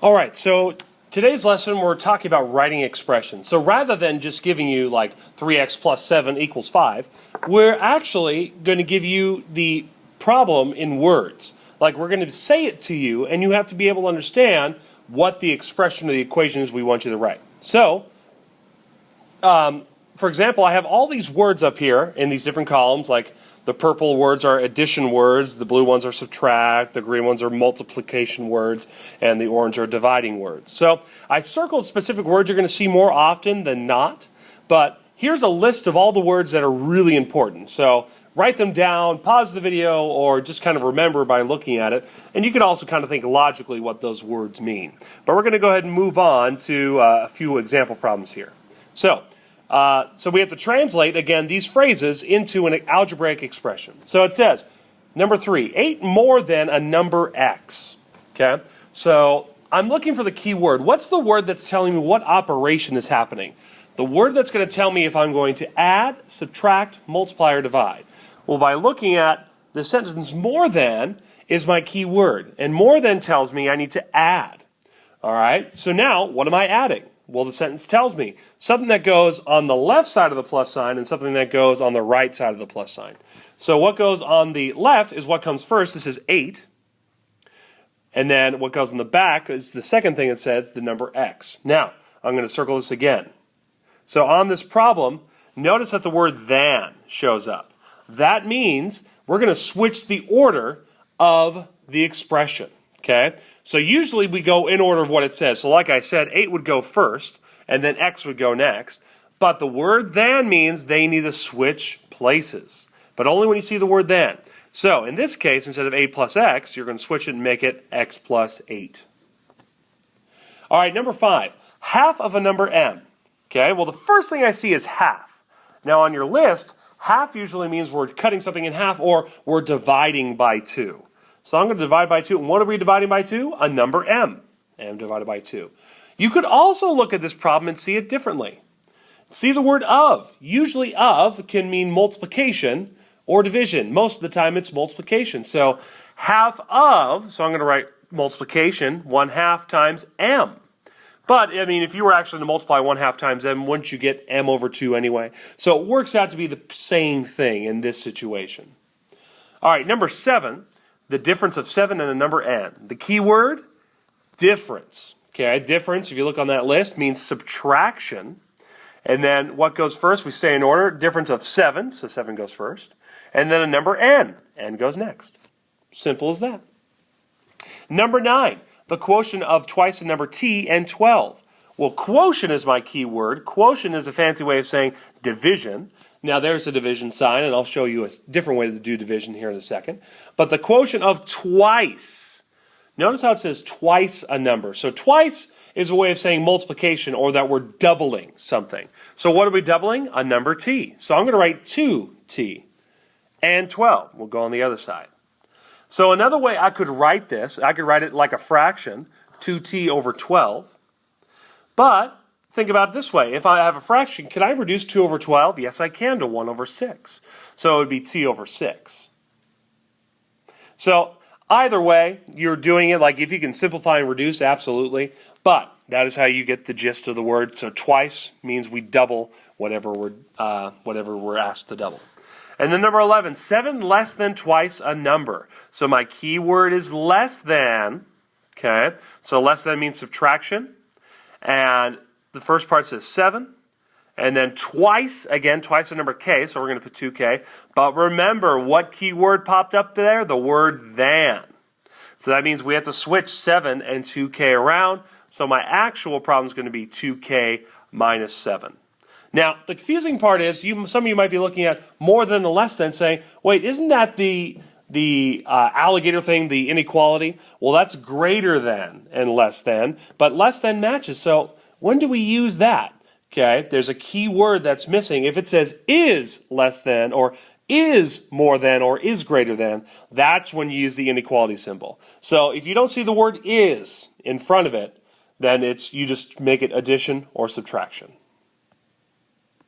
All right, so today's lesson we're talking about writing expressions. So rather than just giving you like 3x plus 7 equals 5, we're actually going to give you the problem in words. Like we're going to say it to you and you have to be able to understand what the expression of the equation is we want you to write. So, for example, I have all these words up here in these different columns, like the purple words are addition words, the blue ones are subtract, the green ones are multiplication words, and the orange are dividing words. So I circled specific words you're going to see more often than not, but here's a list of all the words that are really important. So write them down, pause the video, or just kind of remember by looking at it, and you can also kind of think logically what those words mean. But we're going to go ahead and move on to a few example problems here. So we have to translate, again, these phrases into an algebraic expression. So it says, number 3, 8 more than a number x. Okay? So I'm looking for the key word. What's the word that's telling me what operation is happening? The word that's going to tell me if I'm going to add, subtract, multiply, or divide. Well, by looking at the sentence more than is my key word. And more than tells me I need to add. All right? So now, what am I adding? Well, the sentence tells me something that goes on the left side of the plus sign and something that goes on the right side of the plus sign. So what goes on the left is what comes first. This is 8. And then what goes on the back is the second thing it says, the number x. Now, I'm going to circle this again. So on this problem, notice that the word than shows up. That means we're going to switch the order of the expression. Okay? So usually we go in order of what it says. So like I said, 8 would go first, and then x would go next. But the word than means they need to switch places. But only when you see the word than. So in this case, instead of 8 plus x, you're going to switch it and make it x plus 8. All right, number 5. Half of a number m. Okay, well the first thing I see is half. Now on your list, half usually means we're cutting something in half or we're dividing by 2. So I'm going to divide by 2. And what are we dividing by 2? A number m. M divided by 2. You could also look at this problem and see it differently. See the word of. Usually of can mean multiplication or division. Most of the time it's multiplication. So half of, so I'm going to write multiplication, 1/2 times m. But, I mean, if you were actually to multiply 1/2 times m, wouldn't you get m over 2 anyway? So it works out to be the same thing in this situation. All right, number 7. The difference of 7 and a number n. The key word, difference. Okay, difference, if you look on that list, means subtraction. And then what goes first? We stay in order. Difference of 7, so 7 goes first. And then a number n. N goes next. Simple as that. Number 9, the quotient of twice the number t and 12. Well, quotient is my key word. Quotient is a fancy way of saying division. Now there's a division sign, and I'll show you a different way to do division here in a second. But the quotient of twice. Notice how it says twice a number. So twice is a way of saying multiplication or that we're doubling something. So what are we doubling? A number t. So I'm going to write 2t and 12. We'll go on the other side. So another way I could write this, I could write it like a fraction, 2t over 12. But think about it this way. If I have a fraction, can I reduce 2 over 12? Yes, I can, to 1 over 6. So it would be t over 6. So either way, you're doing it, like if you can simplify and reduce, absolutely. But that is how you get the gist of the word. So twice means we double whatever we're asked to double. And then number 11, 7 less than twice a number. So my key word is less than. Okay, so less than means subtraction. And the first part says 7, and then twice, again, twice the number k, so we're going to put 2k. But remember, what key word popped up there? The word than. So that means we have to switch 7 and 2k around, so my actual problem is going to be 2k minus 7. Now, the confusing part is, some of you might be looking at more than the less than, saying, wait, isn't that the alligator thing, the inequality? Well, that's greater than and less than, but less than matches. So when do we use that? Okay, there's a key word that's missing. If it says is less than, or is more than, or is greater than, that's when you use the inequality symbol. So if you don't see the word is in front of it, then you just make it addition or subtraction.